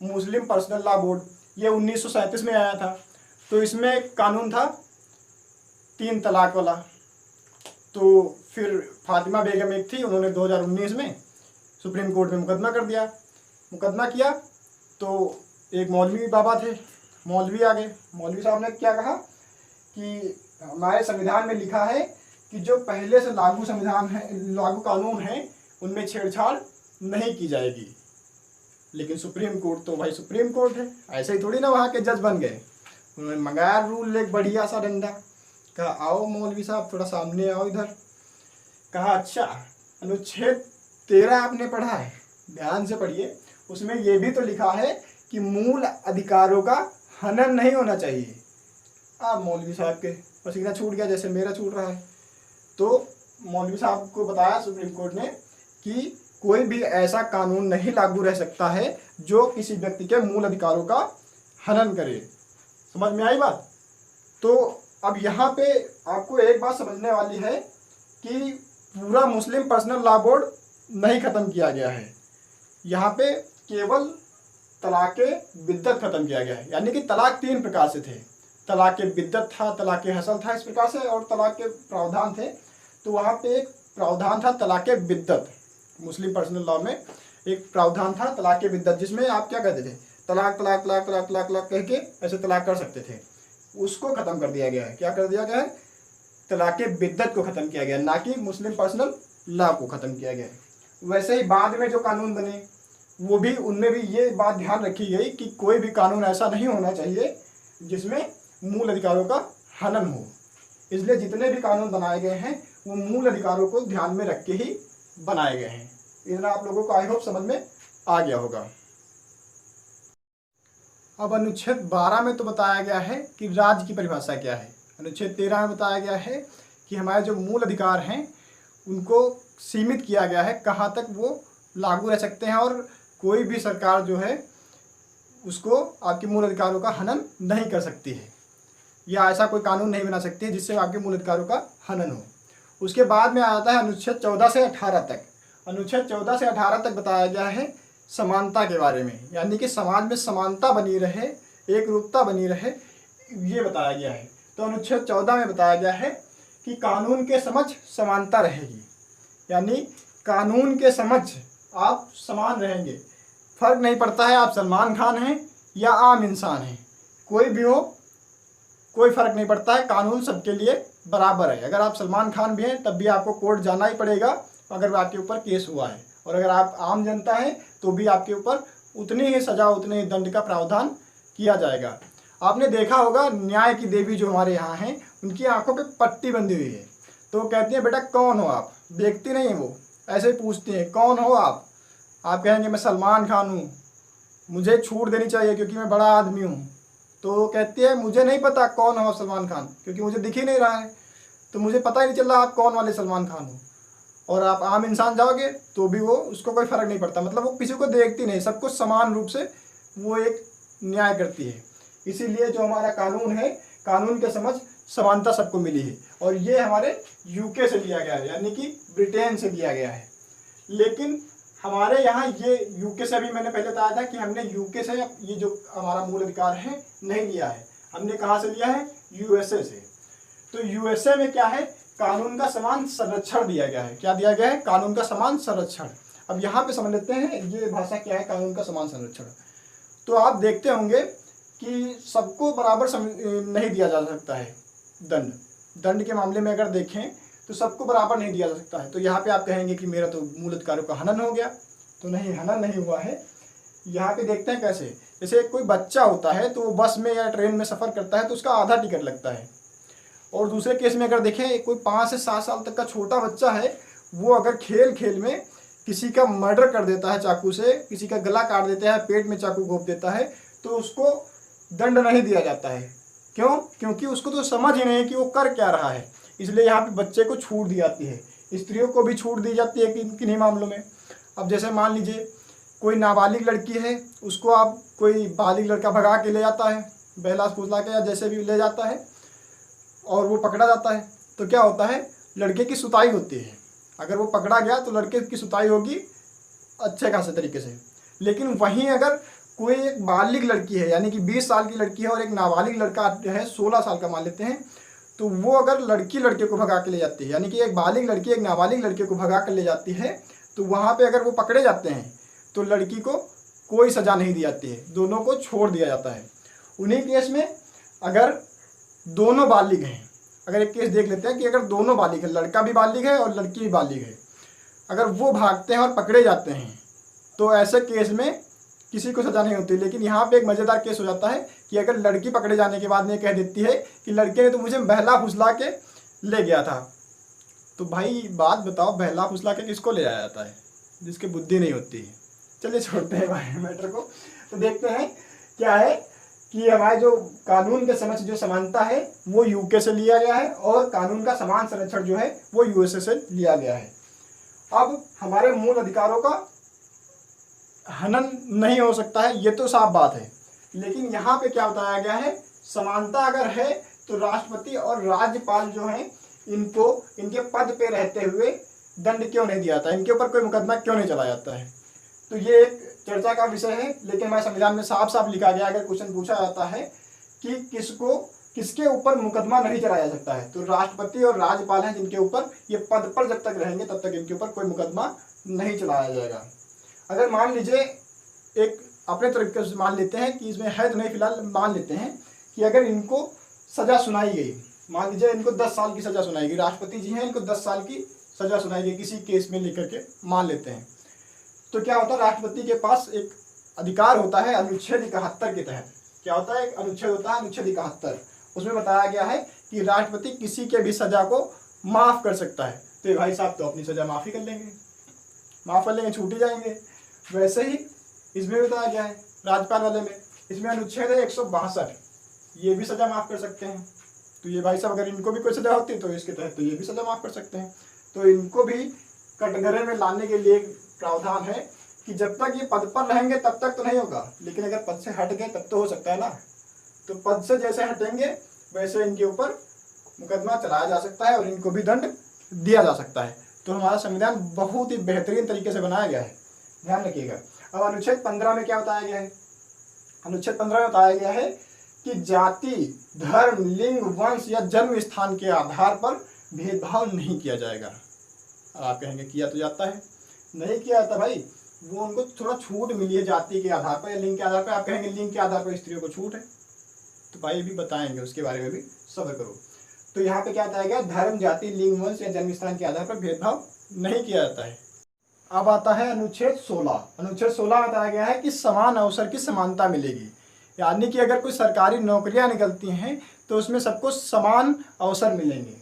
मुस्लिम पर्सनल लॉ बोर्ड, ये 1937 में आया था। तो इसमें एक कानून था 3 तलाक वाला। तो फिर फातिमा बेगम एक थी, उन्होंने 2019 में सुप्रीम कोर्ट में मुकदमा किया तो एक मौलवी बाबा थे, मौलवी आ गए। मौलवी साहब ने क्या कहा कि हमारे संविधान में लिखा है कि जो पहले से लागू कानून है उनमें छेड़छाड़ नहीं की जाएगी। लेकिन सुप्रीम कोर्ट तो भाई सुप्रीम कोर्ट है, ऐसे ही थोड़ी ना वहाँ के जज बन गए। उन्होंने मंगाया रूल, एक बढ़िया सा डंडा, कहा आओ मौलवी साहब थोड़ा सामने आओ इधर। कहा अच्छा अनुच्छेद 13 आपने पढ़ा है, ध्यान से पढ़िए, उसमें ये भी तो लिखा है कि मूल अधिकारों का हनन नहीं होना चाहिए। आप मौलवी साहब के पसीना छूट गया जैसे मेरा छूट रहा है। तो मौलवी साहब को बताया सुप्रीम कोर्ट ने कि कोई भी ऐसा कानून नहीं लागू रह सकता है जो किसी व्यक्ति के मूल अधिकारों का हनन करे। समझ में आई बात? तो अब यहाँ पे आपको एक बात समझने वाली है कि पूरा मुस्लिम पर्सनल लॉ बोर्ड नहीं ख़त्म किया गया है, यहाँ पे केवल तलाक़ बिद्दत ख़त्म किया गया है। यानी कि तलाक 3 प्रकार से थे, तलाक़ बिद्दत था, तलाक़ हसल था, इस प्रकार से, और तलाक के प्रावधान थे। तो वहाँ पे एक प्रावधान था तलाक़ बिद्दत मुस्लिम पर्सनल लॉ में, एक प्रावधान था तलाक के बिद्दत, जिसमें आप क्या कहते थे, तलाक तलाक तलाक तलाक तलाक तलाक कह के ऐसे तलाक कर सकते थे। उसको ख़त्म कर दिया गया है। क्या कर दिया गया है? तलाक के बिद्दत को ख़त्म किया गया, ना कि मुस्लिम पर्सनल लॉ को ख़त्म किया गया है। वैसे ही बाद में जो कानून बने वो भी, उनमें भी ये बात ध्यान रखी गई कि कोई भी कानून ऐसा नहीं होना चाहिए जिसमें मूल अधिकारों का हनन हो। इसलिए जितने भी कानून बनाए गए हैं वो मूल अधिकारों को ध्यान में रख के ही बनाए गए हैं। इतना आप लोगों को आई होप समझ में आ गया होगा। अब अनुच्छेद 12 में तो बताया गया है कि राज्य की परिभाषा क्या है। अनुच्छेद 13 में बताया गया है कि हमारे जो मूल अधिकार हैं उनको सीमित किया गया है, कहाँ तक वो लागू रह सकते हैं, और कोई भी सरकार जो है उसको आपके मूल अधिकारों का हनन नहीं कर सकती है, या ऐसा कोई कानून नहीं बना सकती है जिससे आपके मूल अधिकारों का हनन हो। उसके बाद में आता है अनुच्छेद 14 से 18 तक। अनुच्छेद 14 से 18 तक बताया गया है समानता के बारे में, यानी कि समाज में समानता बनी रहे, एक रूपता बनी रहे, ये बताया गया है। तो अनुच्छेद 14 में बताया गया है कि कानून के समक्ष समानता रहेगी, यानी कानून के समक्ष आप समान रहेंगे। फर्क नहीं पड़ता है आप सलमान खान हैं या आम इंसान हैं, कोई भी हो, कोई फर्क नहीं पड़ता है, कानून सबके लिए बराबर है। अगर आप सलमान खान भी हैं तब भी आपको कोर्ट जाना ही पड़ेगा अगर आपके ऊपर केस हुआ है, और अगर आप आम जनता हैं तो भी आपके ऊपर उतनी ही सज़ा, उतने ही दंड का प्रावधान किया जाएगा। आपने देखा होगा न्याय की देवी जो हमारे यहाँ हैं उनकी आंखों पे पट्टी बंधी हुई है, तो वो कहती हैं बेटा कौन हो आप, देखती नहीं है वो, ऐसे ही पूछती हैं कौन हो आप कहेंगे मैं सलमान खान हूँ, मुझे छूट देनी चाहिए क्योंकि मैं बड़ा आदमी हूँ। तो वो कहती है मुझे नहीं पता कौन हो सलमान खान, क्योंकि मुझे दिख ही नहीं रहा है, तो मुझे पता ही नहीं चल रहा आप कौन वाले सलमान खान हो। और आप आम इंसान जाओगे तो भी वो, उसको कोई फ़र्क नहीं पड़ता, मतलब वो किसी को देखती नहीं, सबको समान रूप से वो एक न्याय करती है। इसीलिए जो हमारा कानून है, कानून के समझ समानता सबको मिली है, और ये हमारे यूके से लिया गया है, यानी कि ब्रिटेन से लिया गया है। लेकिन हमारे यहाँ ये यूके से, अभी मैंने पहले बताया था कि हमने यूके से ये जो हमारा मूल अधिकार है नहीं लिया है, हमने कहाँ से लिया है, यूएसए से। तो यूएसए में क्या है, कानून का समान संरक्षण दिया गया है। क्या दिया गया है, कानून का समान संरक्षण। अब यहाँ पे समझ लेते हैं ये भाषा क्या है, कानून का समान संरक्षण। तो आप देखते होंगे कि सबको बराबर नहीं दिया जा सकता है दंड के मामले में अगर देखें तो सबको बराबर नहीं दिया जा सकता है। तो यहाँ पे आप कहेंगे कि मेरा तो मूल अधिकारों का हनन हो गया, तो नहीं, हनन नहीं हुआ है। यहाँ पे देखते हैं कैसे, जैसे कोई बच्चा होता है तो वो बस में या ट्रेन में सफ़र करता है तो उसका आधा टिकट लगता है, और दूसरे केस में अगर देखें कोई 5 से 7 साल तक का छोटा बच्चा है, वो अगर खेल खेल में किसी का मर्डर कर देता है चाकू से, किसी का गला काट देता है, पेट में चाकू घोंप देता है, तो उसको दंड नहीं दिया जाता है। क्यों? क्योंकि उसको तो समझ ही नहीं है कि वो कर क्या रहा है, इसलिए यहाँ पे बच्चे को छूट दी जाती है। स्त्रियों को भी छूट दी जाती है किन्हीं मामलों में। अब जैसे मान लीजिए कोई नाबालिग लड़की है, उसको आप कोई बालिग लड़का भगा के ले जाता है, बहला फुसला के या जैसे भी ले जाता है, और वो पकड़ा जाता है, तो क्या होता है, लड़के की सुताई होती है। अगर वो पकड़ा गया तो लड़के की सुताई होगी अच्छे खासे तरीके से। लेकिन वहीं अगर कोई एक बालिग लड़की है, यानी कि 20 साल की लड़की है, और एक नाबालिग लड़का है 16 साल का मान लेते हैं, तो वो अगर लड़की लड़के को भगा के ले जाती है, यानी कि एक बालिग लड़की एक नाबालिग लड़के को भगा कर ले जाती है, तो वहाँ पे अगर वो पकड़े जाते हैं तो लड़की को कोई सज़ा नहीं दी जाती है, दोनों को छोड़ दिया जाता है। उन्हीं केस में अगर दोनों बालिग हैं, अगर एक केस देख लेते हैं कि अगर दोनों बालिग है, लड़का भी बालिग है और लड़की भी बालिग है, अगर वो भागते हैं और पकड़े जाते हैं तो ऐसे केस में किसी को सज़ा नहीं होती। लेकिन यहाँ पे एक मज़ेदार केस हो जाता है कि अगर लड़की पकड़े जाने के बाद में कह देती है कि लड़के ने तो मुझे बहला फुसला के ले गया था, तो भाई बात बताओ, बहला फुसला के किसको ले जाया जाता है, जिसकी बुद्धि नहीं होती है। चलिए छोड़ते हैं भाई मैटर को, तो देखते हैं क्या है कि हमारे जो कानून के समक्ष जो समानता है वो यूके से लिया गया है, और कानून का समान संरक्षण जो है वो यूएसए से लिया गया है। अब हमारे मूल अधिकारों का हनन नहीं हो सकता है, ये तो साफ बात है। लेकिन यहाँ पे क्या बताया गया है, समानता अगर है तो राष्ट्रपति और राज्यपाल जो हैं इनको इनके पद पे रहते हुए दंड क्यों नहीं दिया जाता, इनके ऊपर कोई मुकदमा क्यों नहीं चलाया जाता है। तो ये एक चर्चा का विषय है। लेकिन हमारे संविधान में साफ साफ लिखा गया, अगर क्वेश्चन पूछा जाता है कि किसके ऊपर मुकदमा नहीं चलाया जा सकता है, तो राष्ट्रपति और राज्यपाल हैं जिनके ऊपर ये पद पर जब तक रहेंगे तब तक इनके ऊपर कोई मुकदमा नहीं चलाया जाएगा। अगर मान लीजिए एक अपने तरीके से मान लेते हैं कि इसमें है तो नहीं, फिलहाल मान लेते हैं कि अगर इनको सज़ा सुनाई गई, मान लीजिए इनको 10 साल की सज़ा सुनाई गई, राष्ट्रपति जी हैं, इनको 10 साल की सज़ा सुनाई गई किसी केस में लेकर के मान लेते हैं, तो क्या होता है, राष्ट्रपति के पास एक अधिकार होता है अनुच्छेद 71 के तहत। क्या होता है, एक अनुच्छेद होता है अनुच्छेद 71, उसमें बताया गया है कि राष्ट्रपति किसी के भी सज़ा को माफ़ कर सकता है। तो ये भाई साहब तो अपनी सज़ा माफ़ी कर लेंगे, माफ़ कर लेंगे, छूट ही जाएंगे। वैसे ही इसमें बताया गया है राज्यपाल वाले में, इसमें अनुच्छेद है 162, ये भी सज़ा माफ़ कर सकते हैं। तो ये भाई साहब अगर इनको भी कोई सज़ा होती है तो इसके तहत तो ये भी सज़ा माफ़ कर सकते हैं। तो इनको भी कटघरे में लाने के लिए प्रावधान है कि जब तक ये पद पर रहेंगे तब तक तो नहीं होगा, लेकिन अगर पद से हट गए तब तो हो सकता है ना। तो पद से जैसे हटेंगे वैसे इनके ऊपर मुकदमा चलाया जा सकता है और इनको भी दंड दिया जा सकता है। तो हमारा संविधान बहुत ही बेहतरीन तरीके से बनाया गया है, ध्यान रखिएगा। अब अनुच्छेद 15 में क्या बताया गया है, अनुच्छेद 15 में बताया गया है कि जाति, धर्म, लिंग, वंश या जन्म स्थान के आधार पर भेदभाव नहीं किया जाएगा। आप कहेंगे किया तो जाता है, नहीं किया जाता भाई, वो उनको थोड़ा छूट मिली है जाति के आधार पर या लिंग के आधार पर। आप कहेंगे लिंग के आधार पर स्त्रियों को छूट है, तो भाई भी बताएंगे, उसके बारे में भी सब्र करो। तो यहाँ पे क्या बताया गया, धर्म, जाति, लिंग, वंश या जन्म स्थान के आधार पर भेदभाव नहीं किया जाता है। अब आता है अनुच्छेद 16। अनुच्छेद 16 बताया गया है कि समान अवसर की समानता मिलेगी, यानी कि अगर कोई सरकारी नौकरियां निकलती हैं तो उसमें सबको समान अवसर मिलेंगे।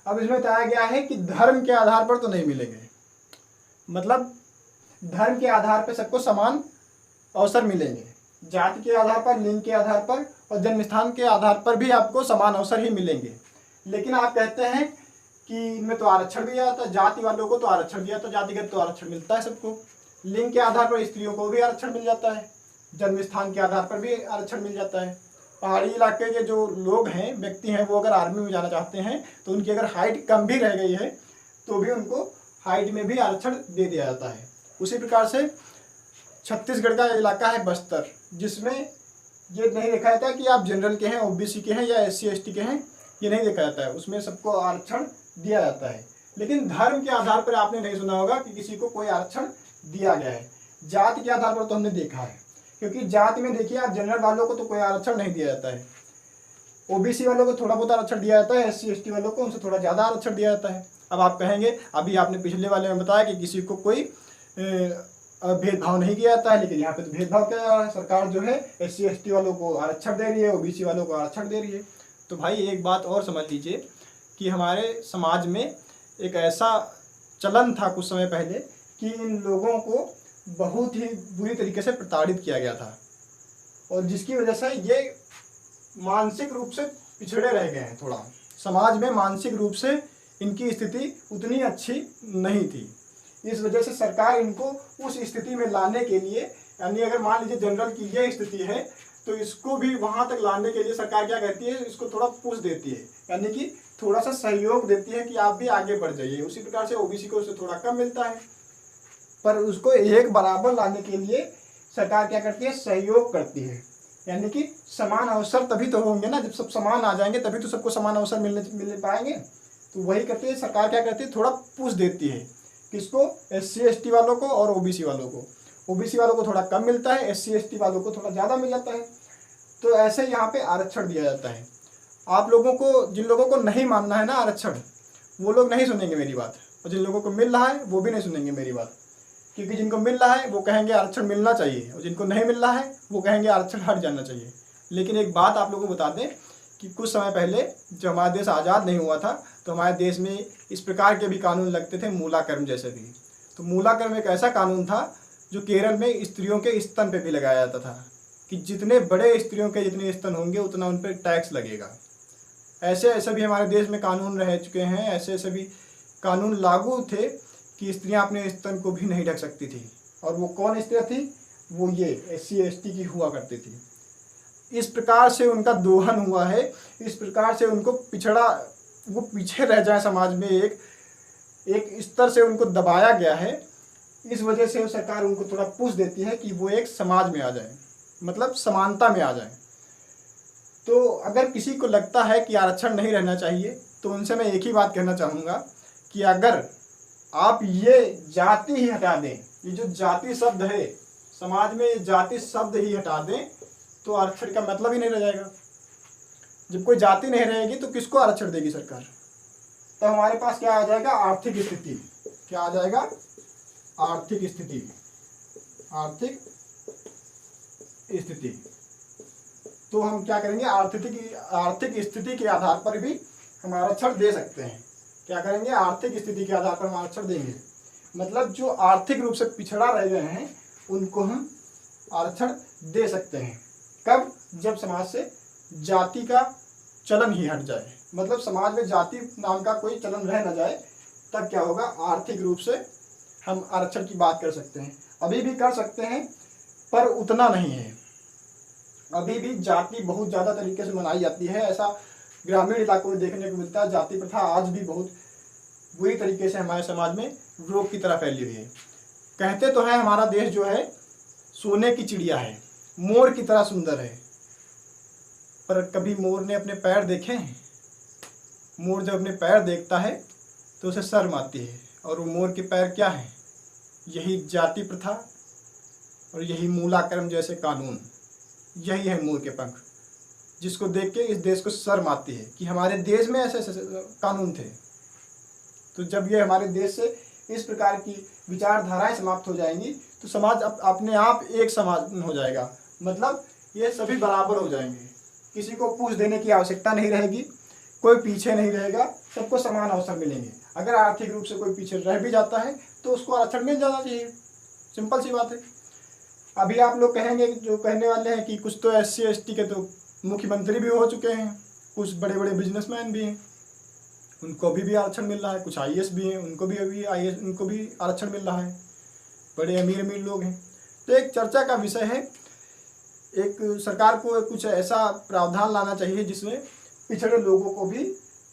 अब इसमें बताया गया है कि धर्म के आधार पर तो नहीं मिलेंगे, मतलब धर्म के आधार पर सबको समान अवसर मिलेंगे, जाति के आधार पर, लिंग के आधार पर और जन्म स्थान के आधार पर भी आपको समान अवसर ही मिलेंगे। लेकिन आप कहते हैं कि इनमें तो आरक्षण दिया जाता है, जाति वालों को तो आरक्षण दिया जाता है, जातिगत तो आरक्षण मिलता है सबको, लिंग के आधार पर स्त्रियों को भी आरक्षण मिल जाता है, जन्म स्थान के आधार पर भी आरक्षण मिल जाता है। पहाड़ी इलाके के जो लोग हैं, व्यक्ति हैं, वो अगर आर्मी में जाना चाहते हैं तो उनकी अगर हाइट कम भी रह गई है तो भी उनको हाइट में भी आरक्षण दे दिया जाता है। उसी प्रकार से छत्तीसगढ़ का इलाका है बस्तर, जिसमें ये नहीं देखा जाता है कि आप जनरल के हैं, ओबीसी के हैं या SC ST के हैं, ये नहीं देखा जाता है, उसमें सबको आरक्षण दिया जाता है। लेकिन धर्म के आधार पर आपने नहीं सुना होगा कि किसी को कोई आरक्षण दिया गया है। जाति के आधार पर तो हमने देखा है, क्योंकि जाति में देखिए आप जनरल वालों को तो कोई आरक्षण नहीं दिया जाता है, ओबीसी वालों को थोड़ा बहुत आरक्षण दिया जाता है, SC ST वालों को उनसे थोड़ा ज़्यादा आरक्षण दिया जाता है। अब आप कहेंगे, अभी आपने पिछले वाले में बताया कि किसी को कोई भेदभाव नहीं किया जाता है, लेकिन यहाँ पे तो भेदभाव किया जा रहा है। सरकार जो है SC ST वालों को आरक्षण दे रही है, ओबीसी वालों को आरक्षण दे रही है। तो भाई एक बात और समझ लीजिए कि हमारे समाज में एक ऐसा चलन था कुछ समय पहले कि इन लोगों को बहुत ही बुरी तरीके से प्रताड़ित किया गया था, और जिसकी वजह से ये मानसिक रूप से पिछड़े रह गए हैं। थोड़ा समाज में मानसिक रूप से इनकी स्थिति उतनी अच्छी नहीं थी। इस वजह से सरकार इनको उस स्थिति में लाने के लिए, यानी अगर मान लीजिए जनरल की ये स्थिति है तो इसको भी वहाँ तक लाने के लिए सरकार क्या कहती है, इसको थोड़ा पुश देती है, यानी कि थोड़ा सा सहयोग देती है कि आप भी आगे बढ़ जाइए। उसी प्रकार से ओबीसी को उससे थोड़ा कम मिलता है, पर उसको एक बराबर लाने के लिए सरकार क्या करती है, सहयोग करती है। यानी कि समान अवसर तभी तो होंगे ना, जब सब समान आ जाएंगे तभी तो सबको समान अवसर मिल पाएंगे। तो वही करती है सरकार, क्या करती है, थोड़ा पुश देती है, किसको, SC ST वालों को और ओबीसी वालों को। ओबीसी वालों को थोड़ा कम मिलता है, SC ST वालों को थोड़ा ज़्यादा मिल जाता है। तो ऐसे यहाँ पे आरक्षण दिया जाता है। आप लोगों को, जिन लोगों को नहीं मानना है ना आरक्षण, वो लोग नहीं सुनेंगे मेरी बात, और जिन लोगों को मिल रहा है वो भी नहीं सुनेंगे मेरी बात, क्योंकि जिनको मिल रहा है वो कहेंगे आरक्षण मिलना चाहिए, और जिनको नहीं मिल रहा है वो कहेंगे आरक्षण हट जाना चाहिए। लेकिन एक बात आप लोगों को बता दें कि कुछ समय पहले जब हमारा देश आज़ाद नहीं हुआ था तो हमारे देश में इस प्रकार के भी कानून लगते थे, मूलाकर्म जैसे भी। तो मूलाकर्म एक ऐसा कानून था जो केरल में स्त्रियों के स्तन पे भी लगाया जाता था कि जितने बड़े स्त्रियों के जितने स्तन होंगे उतना उन पर टैक्स लगेगा। ऐसे ऐसे भी हमारे देश में कानून रह चुके हैं, ऐसे ऐसे भी कानून लागू थे कि स्त्रियां अपने स्तन को भी नहीं ढक सकती थी। और वो कौन स्त्रियां थी, वो ये SC ST की हुआ करती थी। इस प्रकार से उनका दोहन हुआ है, इस प्रकार से उनको वो पीछे रह जाए समाज में, एक स्तर से उनको दबाया गया है। इस वजह से सरकार उनको थोड़ा पुश देती है कि वो एक समाज में आ जाए, मतलब समानता में आ जाए। तो अगर किसी को लगता है कि आरक्षण नहीं रहना चाहिए तो उनसे मैं एक ही बात कहना चाहूँगा कि अगर आप ये जाति ही हटा दें, ये जो जाति शब्द है, समाज में ये जाति शब्द ही हटा दें तो आरक्षण का मतलब ही नहीं रह जाएगा। जब कोई जाति नहीं रहेगी तो किसको आरक्षण देगी सरकार? तो हमारे पास क्या आ जाएगा? आर्थिक स्थिति। क्या आ जाएगा? आर्थिक स्थिति। आर्थिक स्थिति। तो हम क्या करेंगे? आर्थिक स्थिति के आधार पर भी हम आरक्षण दे सकते हैं। क्या करेंगे? आर्थिक स्थिति के आधार पर हम आरक्षण देंगे। मतलब जो आर्थिक रूप से पिछड़ा रह गए हैं उनको हम आरक्षण दे सकते हैं। कब? जब समाज से जाति का चलन ही हट जाए, मतलब समाज में जाति नाम का कोई चलन रह न जाए, तब क्या होगा? आर्थिक रूप से हम आरक्षण की बात कर सकते हैं। अभी भी कर सकते हैं पर उतना नहीं है। अभी भी जाति बहुत ज़्यादा तरीके से मनाई जाती है। ऐसा ग्रामीण इलाकों में देखने को मिलता है। जाति प्रथा आज भी बहुत बुरी तरीके से हमारे समाज में रोग की तरह फैली हुई है। कहते तो है हमारा देश जो है सोने की चिड़िया है, मोर की तरह सुंदर है, पर कभी मोर ने अपने पैर देखे हैं? मोर जब अपने पैर देखता है तो उसे शर्म आती है। और वो मोर के पैर क्या हैं? यही जाति प्रथा और यही मूलाक्रम जैसे कानून। यही है मोर के पंख, जिसको देख के इस देश को शर्म आती है कि हमारे देश में ऐसे कानून थे। तो जब ये हमारे देश से इस प्रकार की विचारधाराएं समाप्त हो जाएंगी तो समाज अपने आप एक समाज हो जाएगा। मतलब ये सभी बराबर हो जाएंगे, किसी को पूछ देने की आवश्यकता नहीं रहेगी, कोई पीछे नहीं रहेगा, सबको समान अवसर मिलेंगे। अगर आर्थिक रूप से कोई पीछे रह भी जाता है तो उसको आरक्षण मिल जाना चाहिए। सिंपल सी बात है। अभी आप लोग कहेंगे, जो कहने वाले हैं कि कुछ तो SC ST के तो मुख्यमंत्री भी हो चुके हैं, कुछ बड़े बड़े बिजनेसमैन भी हैं, उनको भी आरक्षण मिल रहा है। कुछ IAS भी हैं, उनको भी आरक्षण मिल रहा है। बड़े अमीर लोग हैं। तो एक चर्चा का विषय है, एक सरकार को कुछ ऐसा प्रावधान लाना चाहिए जिसमें पिछड़े लोगों को भी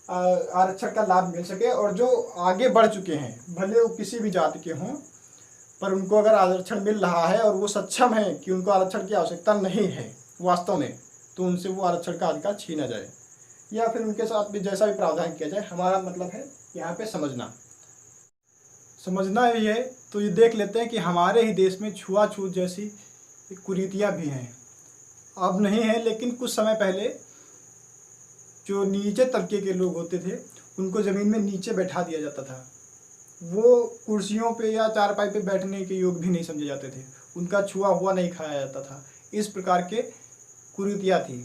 आरक्षण का लाभ मिल सके। और जो आगे बढ़ चुके हैं, भले वो किसी भी जाति के हों, पर उनको अगर आरक्षण मिल रहा है और वो सक्षम है कि उनको आरक्षण की आवश्यकता नहीं है वास्तव में, तो उनसे वो आरक्षण का अधिकार छीना जाए या फिर उनके साथ भी जैसा भी प्रावधान किया जाए। हमारा मतलब है यहाँ पे समझना ही है। तो ये देख लेते हैं कि हमारे ही देश में छुआछूत जैसी कुरीतियाँ भी हैं। अब नहीं है, लेकिन कुछ समय पहले जो नीचे तबके के लोग होते थे उनको ज़मीन में नीचे बैठा दिया जाता था। वो कुर्सियों पे या चारपाई पे बैठने के योग भी नहीं समझे जाते थे। उनका छुआ हुआ नहीं खाया जाता था। इस प्रकार के कुरीतियाँ थी।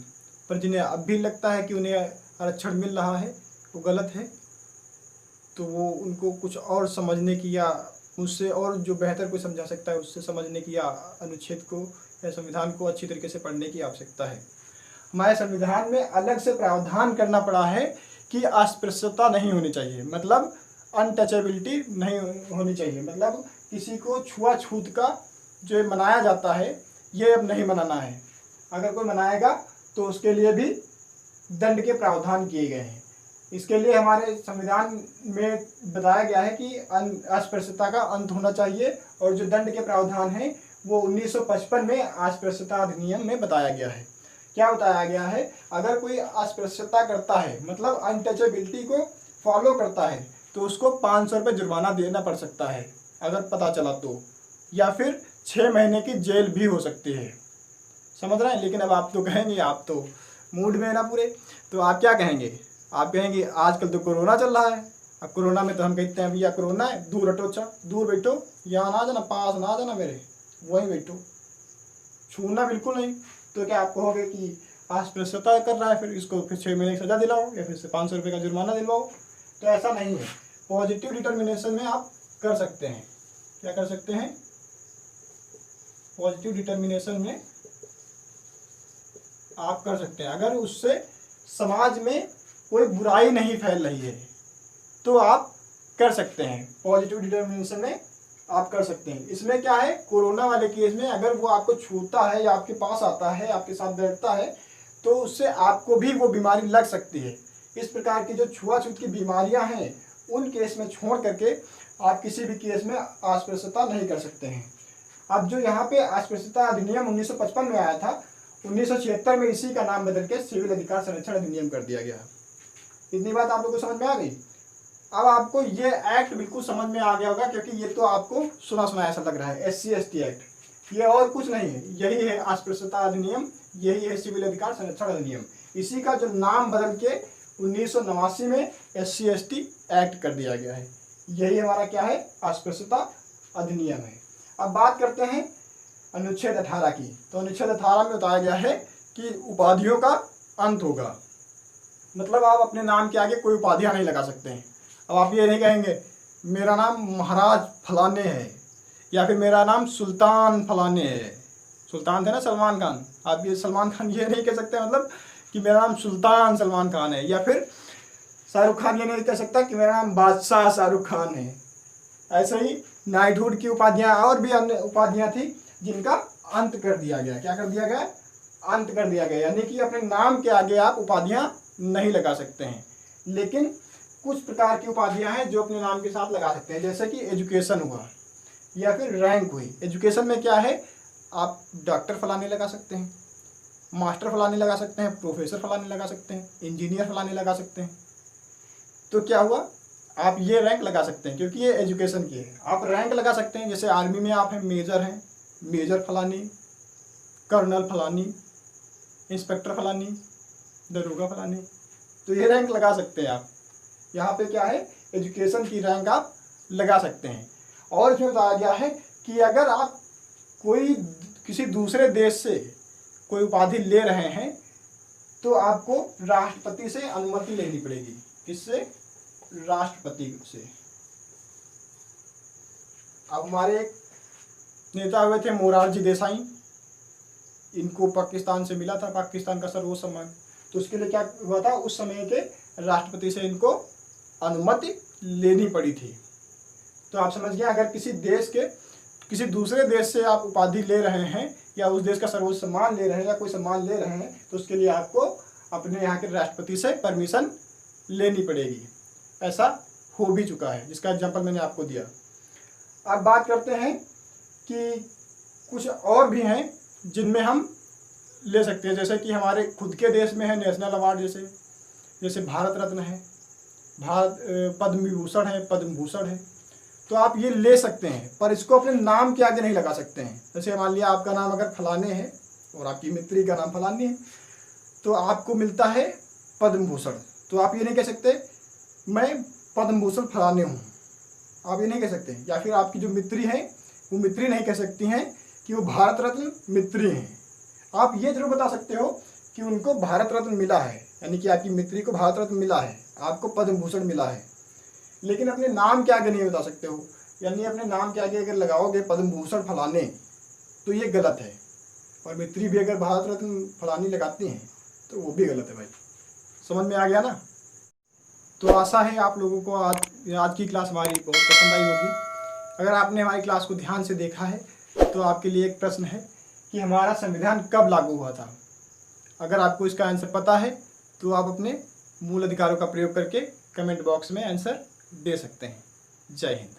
पर जिन्हें अब भी लगता है कि उन्हें आरक्षण मिल रहा है वो गलत है, तो वो उनको कुछ और समझने की या उससे और जो बेहतर कोई समझा सकता है उससे समझने की या अनुच्छेद को या संविधान को अच्छी तरीके से पढ़ने की आवश्यकता है। हमारे संविधान में अलग से प्रावधान करना पड़ा है कि अस्पृश्यता नहीं होनी चाहिए, मतलब अनटचेबिलिटी नहीं होनी चाहिए। मतलब किसी को छुआछूत का जो मनाया जाता है ये अब नहीं मनाना है। अगर कोई मनाएगा तो उसके लिए भी दंड के प्रावधान किए गए हैं। इसके लिए हमारे संविधान में बताया गया है कि अस्पृश्यता का अंत होना चाहिए। और जो दंड के प्रावधान हैं वो 1955 में अस्पृश्यता अधिनियम में बताया गया है। क्या बताया गया है? अगर कोई अस्पृश्यता करता है, मतलब अनटचेबिलिटी को फॉलो करता है, तो उसको 500 रुपये जुर्माना देना पड़ सकता है अगर पता चला तो, या फिर 6 महीने की जेल भी हो सकती है। समझ रहे हैं? लेकिन अब आप तो कहेंगे, आप तो मूड में ना पूरे, तो आप क्या कहेंगे? आप कहेंगे आजकल तो कोरोना चल रहा है। अब कोरोना में तो हम कहते हैं भैया कोरोना है, दूर हटो, दूर बैठो, यहाँ ना जाना, पास ना जाना मेरे, वहीं बैठो, छूना बिल्कुल नहीं। तो क्या आप कहोगे कि अस्पृश्यता कर रहा है, फिर इसको फिर 6 महीने की सज़ा दिलाओ या फिर से 500 रुपये का जुर्माना दिलवाओ? तो ऐसा नहीं है। पॉजिटिव डिटर्मिनेशन में आप कर सकते हैं। क्या कर सकते हैं? पॉजिटिव डिटर्मिनेशन में आप कर सकते हैं। अगर उससे समाज में कोई बुराई नहीं फैल रही है तो आप कर सकते हैं। पॉजिटिव डिटर्मिनेशन में आप कर सकते हैं। इसमें क्या है, कोरोना वाले केस में अगर वो आपको छूता है या आपके पास आता है, आपके साथ बैठता है, तो उससे आपको भी वो बीमारी लग सकती है। इस प्रकार की जो छुआछूत की बीमारियां हैं उन केस में छोड़ करके आप किसी भी केस में अस्पृश्यता नहीं कर सकते हैं। अब जो यहाँ पे अस्पृश्यता अधिनियम 1955 में आया था, 1976 में इसी का नाम बदल के सिविल अधिकार संरक्षण अधिनियम कर दिया गया। इतनी बात आप लोग को समझ में आ गई? अब आपको ये एक्ट बिल्कुल समझ में आ गया होगा, क्योंकि ये तो आपको सुना सुना ऐसा लग रहा है, SC/ST एक्ट। ये और कुछ नहीं है, यही है अस्पृश्यता अधिनियम, यही है सिविल अधिकार संरक्षण अधिनियम। इसी का जो नाम बदल के 1989 में SC/ST एक्ट कर दिया गया है। यही हमारा क्या है, अस्पृश्यता अधिनियम है। अब बात करते हैं अनुच्छेद 18 की। तो अनुच्छेद 18 में बताया गया है कि उपाधियों का अंत होगा, मतलब आप अपने नाम के आगे कोई उपाधियां नहीं लगा सकते हैं। अब आप ये नहीं कहेंगे मेरा नाम महाराज फलाने है, या फिर मेरा नाम सुल्तान फलाने है। सुल्तान थे ना सलमान खान, आप ये सलमान खान ये नहीं कह सकते मतलब कि मेरा नाम सुल्तान सलमान खान है। या फिर शाहरुख खान ये नहीं कह सकता कि मेरा नाम बादशाह शाहरुख खान है। ऐसे ही नाइटहुड की उपाधियां और भी अन्य उपाधियां थी जिनका अंत कर दिया गया। क्या कर दिया गया, अंत कर दिया गया, यानी कि अपने नाम के आगे आप उपाधियां नहीं लगा सकते हैं। लेकिन कुछ प्रकार की उपाधियां हैं जो अपने नाम के साथ लगा सकते हैं, जैसे कि एजुकेशन हुआ या फिर रैंक हुई। एजुकेशन में क्या है, आप डॉक्टर फलाने लगा सकते हैं, मास्टर फलाने लगा सकते हैं, प्रोफेसर फलाने लगा सकते हैं, इंजीनियर फलाने लगा सकते हैं। तो क्या हुआ, आप ये रैंक लगा सकते हैं क्योंकि ये एजुकेशन की है। आप रैंक लगा सकते हैं, जैसे आर्मी में आप हैं मेजर हैं, मेजर फलानी, कर्नल फलानी, इंस्पेक्टर फलानी, दरोगा फलानी। तो ये रैंक लगा सकते हैं आप। यहाँ पे क्या है, एजुकेशन की रैंक आप लगा सकते हैं। और इसमें बताया गया है कि अगर आप कोई किसी दूसरे देश से कोई उपाधि ले रहे हैं तो आपको राष्ट्रपति से अनुमति लेनी पड़ेगी। किससे, राष्ट्रपति से। अब हमारे एक नेता हुए थे मोरारजी देसाई, इनको पाकिस्तान से मिला था पाकिस्तान का सर्वोच्च सम्मान। तो उसके लिए क्या हुआ था, उस समय के राष्ट्रपति से इनको अनुमति लेनी पड़ी थी। तो आप समझ गए, अगर किसी देश के किसी दूसरे देश से आप उपाधि ले रहे हैं या उस देश का सर्वोच्च सम्मान ले रहे हैं या कोई सम्मान ले रहे हैं तो उसके लिए आपको अपने यहाँ के राष्ट्रपति से परमिशन लेनी पड़ेगी। ऐसा हो भी चुका है, जिसका एग्जाम्पल मैंने आपको दिया। अब बात करते हैं कि कुछ और भी हैं जिनमें हम ले सकते हैं, जैसे कि हमारे खुद के देश में है नेशनल अवार्ड, जैसे भारत रत्न है, पद्म विभूषण है, पद्म भूषण है। तो आप ये ले सकते हैं, पर इसको अपने नाम के आगे नहीं लगा सकते हैं। जैसे मान लिया आपका नाम अगर फलाने है और आपकी मित्री का नाम फलानी है, तो आपको मिलता है पद्म भूषण। तो आप ये नहीं कह सकते मैं पद्म भूषण फलाने हूँ, आप ये नहीं कह सकते। या फिर आपकी जो मित्री हैं वो मित्री नहीं कह सकती हैं कि वो भारत रत्न मित्री हैं। आप ये जरूर बता सकते हो कि उनको भारत रत्न मिला है, यानी कि आपकी मित्री को भारत रत्न मिला है, आपको पद्म भूषण मिला है। लेकिन अपने नाम के आगे नहीं बता सकते हो, यानी अपने नाम के आगे अगर लगाओगे पद्म भूषण फलाने तो ये गलत है। और मित्री भी अगर भारत रत्न फलानी लगाती हैं तो वो भी गलत है भाई। समझ में आ गया ना। तो आशा है आप लोगों को आज की क्लास हमारी बहुत पसंद आई होगी। अगर आपने हमारी क्लास को ध्यान से देखा है तो आपके लिए एक प्रश्न है कि हमारा संविधान कब लागू हुआ था। अगर आपको इसका आंसर पता है तो आप अपने मूल अधिकारों का प्रयोग करके कमेंट बॉक्स में आंसर दे सकते हैं। जय हिंद।